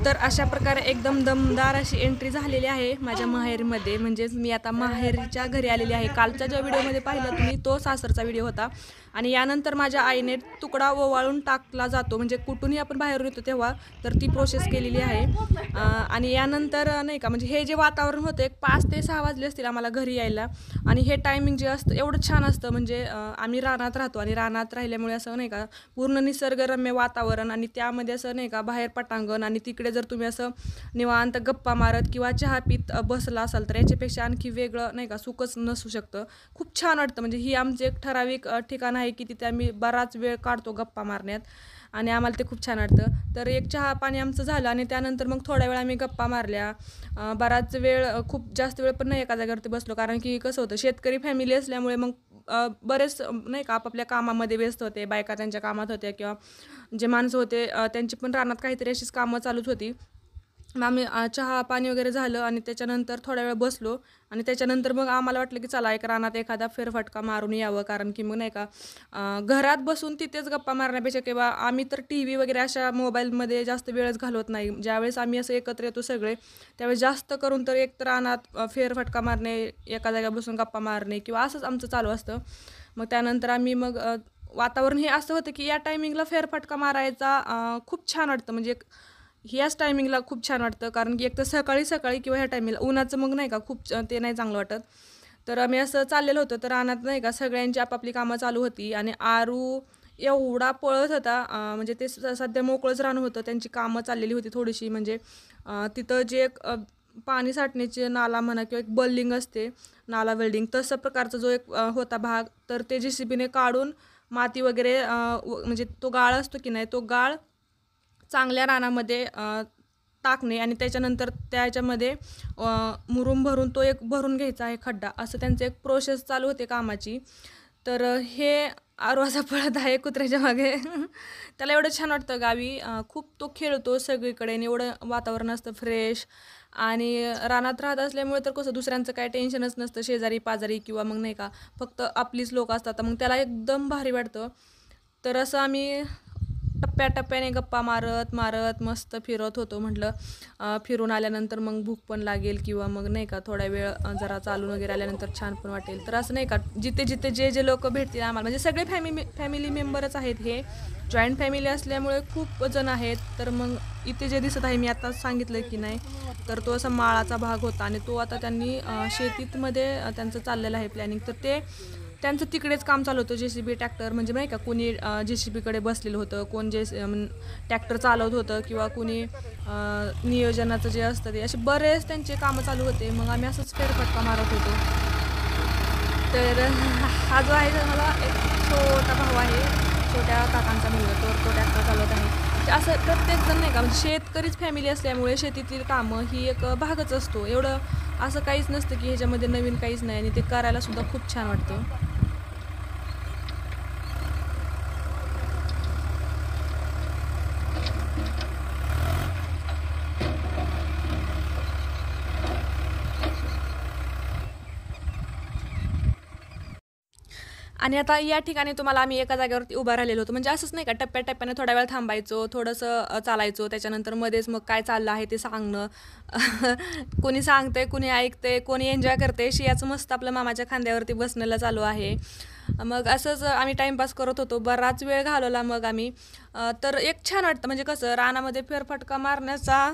तर अशा प्रकारे एकदम दमदार अशी एंट्री झालेली आहे माझ्या माहेरमध्ये. म्हणजेच मी आता माहेरच्या घरी आलेली आहे. कालच्या ज्या व्हिडिओमध्ये पाहिलं तुम्ही तो सासरचा व्हिडिओ होता. आणि यानंतर माझ्या आईने तुकडा ओवाळून टाकला जातो, म्हणजे कुठूनही आपण बाहेरून येतो तेव्हा, तर ती प्रोसेस केलेली आहे. आणि यानंतर नाही का, म्हणजे हे जे वातावरण होतं, एक 5 ते 6 वाजले असतील आम्हाला घरी यायला. आणि हे टायमिंग जे असतं एवढं छान असतं, म्हणजे आम्ही रानात राहतो आणि रानात राहिल्यामुळे असं नाही का पूर्ण निसर्गरम्य वातावरण, आणि त्यामध्ये असं नाही का बाहेर पटांगण, आणि तिकडे जर तुम्ही असं निवांत गप्पा मारत किंवा चहा पीत बसला असाल तर याच्यापेक्षा आणखी वेगळं नाही का सुखच नसू शकतं. खूप छान वाटतं. म्हणजे ही आमची एक ठराविक ठिकाण आहे की तिथे आम्ही बराच वेळ काढतो गप्पा मारण्यात, आणि आम्हाला ते खूप छान वाटतं. तर एक चहा पाणी आमचं झालं आणि त्यानंतर मग थोड्या वेळ आम्ही गप्पा मारल्या. बराच वेळ, खूप जास्त वेळ पण नाही एका जागेवरती बसलो, कारण की कसं होतं, शेतकरी फॅमिली असल्यामुळे मग बरेच नाही का आपापल्या कामामध्ये व्यस्त होते. बायका त्यांच्या कामात होत्या किंवा जे माणसं होते त्यांची पण रानात काहीतरी अशीच कामं चालूच होती. मग आम्ही चहा पाणी वगैरे झालं आणि त्याच्यानंतर थोड्या वेळ बसलो, आणि त्याच्यानंतर मग आम्हाला वाटलं की चला एक रानात एखादा फेरफटका मारून यावं, कारण की मग नाही का घरात बसून तिथेच गप्पा मारण्यापेक्षा, किंवा आम्ही तर टी व्ही वगैरे अशा मोबाईलमध्ये जास्त वेळच घालवत नाही. ज्यावेळेस आम्ही असं एकत्र येतो सगळे, त्यावेळेस जास्त करून तर एक तर रानात फेरफटका मारणे, एका जागा बसून गप्पा मारणे किंवा असंच आमचं चालू असतं. मग त्यानंतर आम्ही मग वातावरण हे असं होतं की या टायमिंगला फेरफटका मारायचा खूप छान वाटतं. म्हणजे ह्याच टायमिंगला खूप छान वाटतं, कारण की एक तर सकाळी सकाळी किंवा ह्या टायमिंगला उन्हाचं मग नाही का खूप ते नाही चांगलं वाटत. तर आम्ही असं चाललेलं होतं, तर रानात नाही का सगळ्यांची आपापली कामं चालू होती, आणि आरू एवढा पळत होता. म्हणजे ते सध्या मोकळंच रान होतं, त्यांची कामं चाललेली होती थोडीशी. म्हणजे तिथं जे एक पाणी साठण्याचे नाला म्हणा किंवा एक बल्डिंग असते, नाला वेल्डिंग, तसं प्रकारचा जो एक होता भाग, तर ते JCBने काढून माती वगैरे म्हणजे तो गाळ असतो की नाही, तो गाळ चांगल्या रानामध्ये टाकणे, आणि त्याच्यानंतर त्याच्यामध्ये मुरुम भरून तो एक भरून घ्यायचा आहे खड्डा, असं त्यांचं एक प्रोसेस चालू होते कामाची. तर हे आरू असा पळत आहे कुत्र्याच्या मागे. त्याला एवढं छान वाटतं गावी. खूप तो खेळतो सगळीकडे, आणि एवढं वातावरण असतं फ्रेश, आणि रानात राहत असल्यामुळे तर कसं दुसऱ्यांचं काय टेन्शनच नसतं, शेजारी पाजारी किंवा मग नाही का फक्त आपलीच लोक असतात, तर मग त्याला एकदम भारी वाटतं. तर असं आम्ही टप्प्याटप्प्याने गप्पा मारत मारत मस्त फिरत होतो. म्हटलं फिरून आल्यानंतर मग भूक पण लागेल, किंवा मग नाही का थोड्या वेळ जरा चालून वगैरे आल्यानंतर छान पण वाटेल. तर असं नाही का जिथे जिथे जे जे लोक भेटतील आम्हाला, म्हणजे सगळे फॅमिली मेंबरच आहेत. हे जॉईंट फॅमिली असल्यामुळे खूप जण आहेत. तर मग इथे जे दिसत आहे, मी आता सांगितलं की नाही, तर तो असा माळाचा भाग होता, आणि तो आता त्यांनी शेतीमध्ये त्यांचं चाललेलं आहे प्लॅनिंग. तर ते त्यांचं तिकडेच काम चालू होतं. JCB ट्रॅक्टर, म्हणजे नाही का कोणी JCBकडे बसलेलं होतं, कोण ट्रॅक्टर चालवत होतं, किंवा कोणी नियोजनाचं जे असतं ते, असे बरेच त्यांचे कामं चालू होते. मग आम्ही असंच फेरफटका मारत होतो. तर हा जो आहे मला एक छोटा भाऊ आहे, छोट्या काकांचा मुलगा, तो ट्रॅक्टर चालवत आहे. असं प्रत्येकजण नाही का, म्हणजे शेतकरीच फॅमिली असल्यामुळे शेतीतील कामं ही एक भागच असतो. एवढं असं काहीच नसतं की ह्याच्यामध्ये नवीन काहीच नाही, आणि ते करायला सुद्धा खूप छान वाटतं. आणि आता या ठिकाणी तुम्हाला आम्ही एका जागेवरती उभा राहिलेलो होतो, म्हणजे असंच नाही का टप्प्याटप्प्याने थोड्या वेळ थांबायचो, थोडंसं चालायचो, त्याच्यानंतर मध्येच मग काय चाललं आहे ते सांगणं. कोणी सांगतंय, कोणी ऐकतंय, कोणी एन्जॉय करते, शियाचं मस्त आपलं मामाच्या खांद्यावरती बसण्याला चालू आहे. मग असंच आम्ही टाईमपास करत होतो, बराच वेळ घालवला मग आम्ही. तर एक छान वाटतं, म्हणजे कसं रानामध्ये फेरफटका मारण्याचा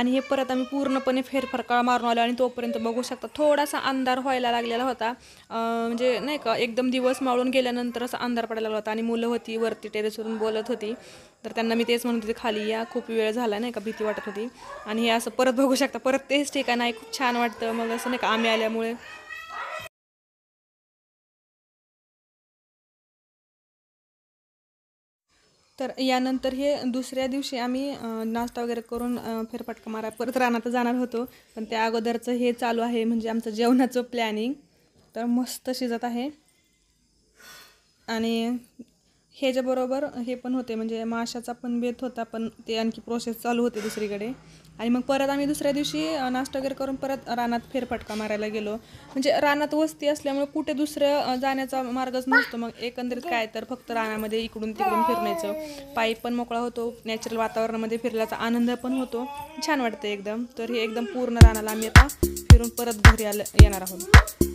आणि हे परत आम्ही पूर्णपणे फेरफटका मारून आलो आणि तोपर्यंत बघू शकता थोडासा अंधार व्हायला लागलेला होता. म्हणजे नाही का एकदम दिवस मावळून गेल्यानंतर असा अंधार पडायला लागला होता आणि मुलं होती वरती टेरेसवरून बोलत होती. तर त्यांना मी तेच म्हणत होते खाली या, खूप वेळ झाला नाही का, भीती वाटत होती. आणि हे असं परत बघू शकता, परत तेच ठिकाण आहे, खूप छान वाटतं मग असं नाही का आम्ही आल्यामुळे. तर यानंतर हे दुसऱ्या दिवशी आम्ही नाश्ता वगैरे करून फेरफटका मारा परत रानात जाणार होतो. पण त्या अगोदरचं हे चालू आहे म्हणजे आमचं जेवणाचं प्लॅनिंग. तर मस्त शिजत आहे आणि ह्याच्याबरोबर हे पण होते म्हणजे माशाचा पण बेत होता, पण ते आणखी प्रोसेस चालू होते दुसरीकडे. आणि मग परत आम्ही दुसऱ्या दिवशी नाश्ता वगैरे करून परत रानात फेरफटका मारायला गेलो. म्हणजे रानात वस्ती असल्यामुळे कुठे दुसऱ्या जाण्याचा मार्गच नसतो. मग एकंदरीत काय तर फक्त रानामध्ये इकडून तिकडून फिरण्याचं, पायी पण मोकळा होतो, नॅचरल वातावरणामध्ये फिरल्याचा आनंद पण होतो, छान वाटतं एकदम. तर हे एकदम पूर्ण रानाला आम्ही आता फिरून परत घरी येणार आहोत.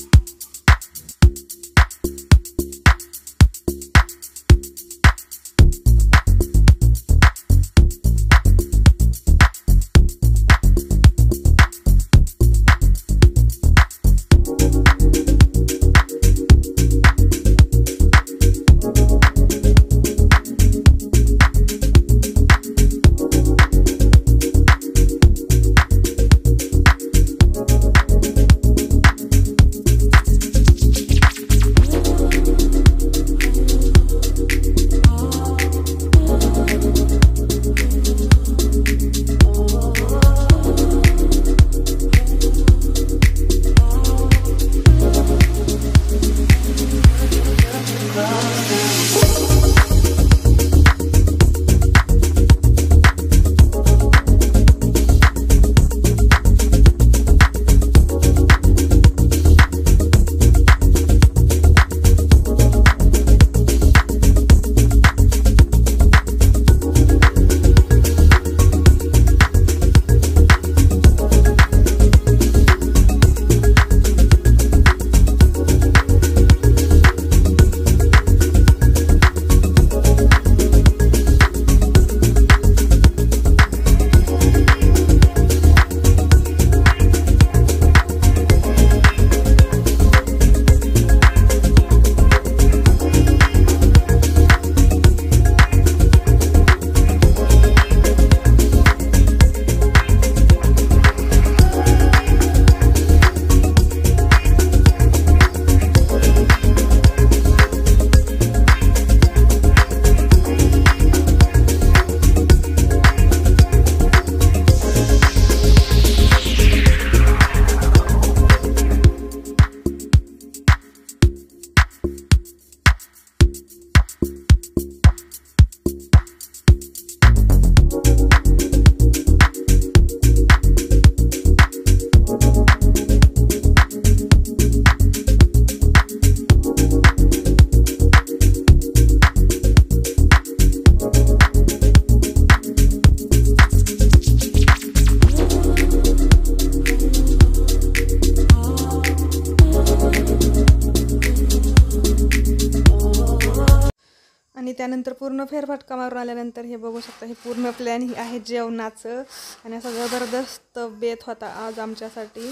त्यानंतर पूर्ण फेरफटका मारून आल्यानंतर हे बघू शकता, हे पूर्ण प्लॅन आहे जेवणाचं. आणि असा जबरदस्त बेत होता आज आमच्यासाठी.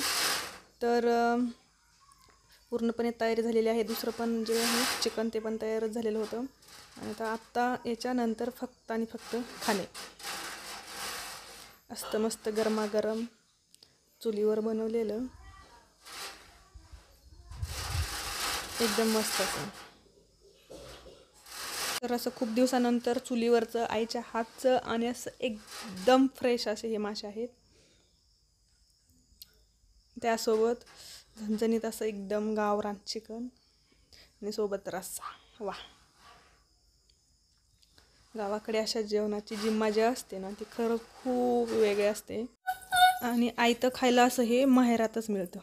तर पूर्णपणे तयारी झालेली आहे. दुसरं पण जे आहे चिकन ते पण तयारच झालेलं होतं. आणि आता याच्यानंतर फक्त आणि फक्त खाणे. असतं मस्त गरमागरम चुलीवर बनवलेलं, एकदम मस्त असं. तर असं खूप दिवसानंतर चुलीवरचं आईच्या हातचं आणि असं एकदम फ्रेश असे हे मासे आहेत. त्यासोबत झणझणीत असं एकदम गावरान चिकन आणि सोबत रस्सा. वा, गावाकडे अशा जेवणाची जी मजा असते ना ती खरंच खूप वेगळी असते. आणि आयतं खायला असं हे माहेरातच मिळतं.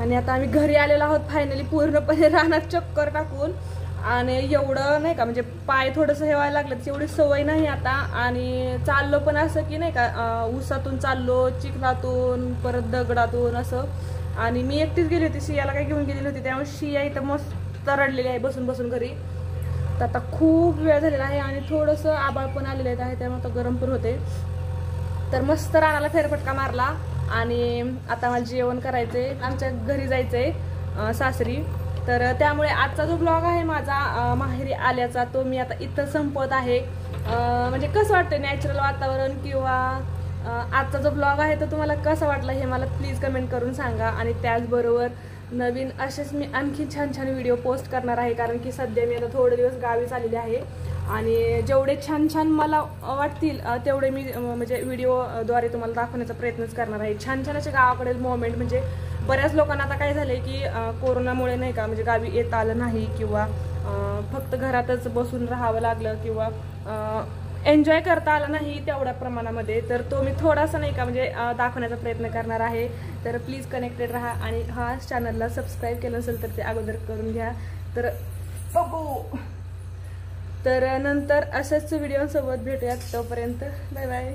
आणि आता आम्ही घरी आलेलो आहोत फायनली, पूर्णपणे रानात चक्कर टाकून. आणि एवढं नाही का म्हणजे पाय थोडंसं हेवायला लागलं, एवढी सवय नाही आता. आणि चाललो पण असं की नाही का ऊसातून चाललो, चिखलातून, परत दगडातून असं. आणि मी एकटीच गेली होती, शियाला काही घेऊन गेलेली होती, त्यामुळे शिया इथं मस्त रडलेली आहे बसून बसून घरी. तर आता खूप वेळ झालेला आहे आणि थोडंसं आबाळ पण आलेलं आहे, त्यामुळे आता गरम पण होते. तर मस्त रानाला फेरफटका मारला आणि आता मला जेवण करायचंय, आमच्या घरी जायचंय सासरी. तर त्यामुळे आजचा जो ब्लॉग आहे माझा माहेरी आल्याचा तो मी आता इथं संपवत आहे. म्हणजे कसं वाटतं नॅचरल वातावरण किंवा आजचा जो ब्लॉग आहे तो तुम्हाला कसा वाटला हे मला प्लीज कमेंट करून सांगा. आणि त्याचबरोबर नवीन असेच मी आणखी छान छान व्हिडिओ पोस्ट करणार आहे, कारण की सध्या मी आता थोडे दिवस गावी चाललेले आहे आणि जेवढे छान छान मला वाटतील तेवढे मी म्हणजे व्हिडिओद्वारे तुम्हाला दाखवण्याचा प्रयत्नच करणार आहे. छान छान असे गावाकडे मोमेंट, म्हणजे बऱ्याच लोकांना आता काय झालंय की कोरोनामुळे नाही का म्हणजे गावी येता आलं नाही किंवा फक्त घरातच बसून राहावं लागलं किंवा एन्जॉय करता आला नाही तेवढ्या प्रमाणामध्ये. तर तो मी थोडासा नाही का म्हणजे दाखवण्याचा प्रयत्न करणार आहे. तर प्लीज कनेक्टेड राहा आणि हा चॅनलला सबस्क्राईब केलं असेल तर ते अगोदर करून घ्या. तर बघू, तर नंतर अशाच व्हिडिओसोबत भेटूयात. तोपर्यंत बाय बाय.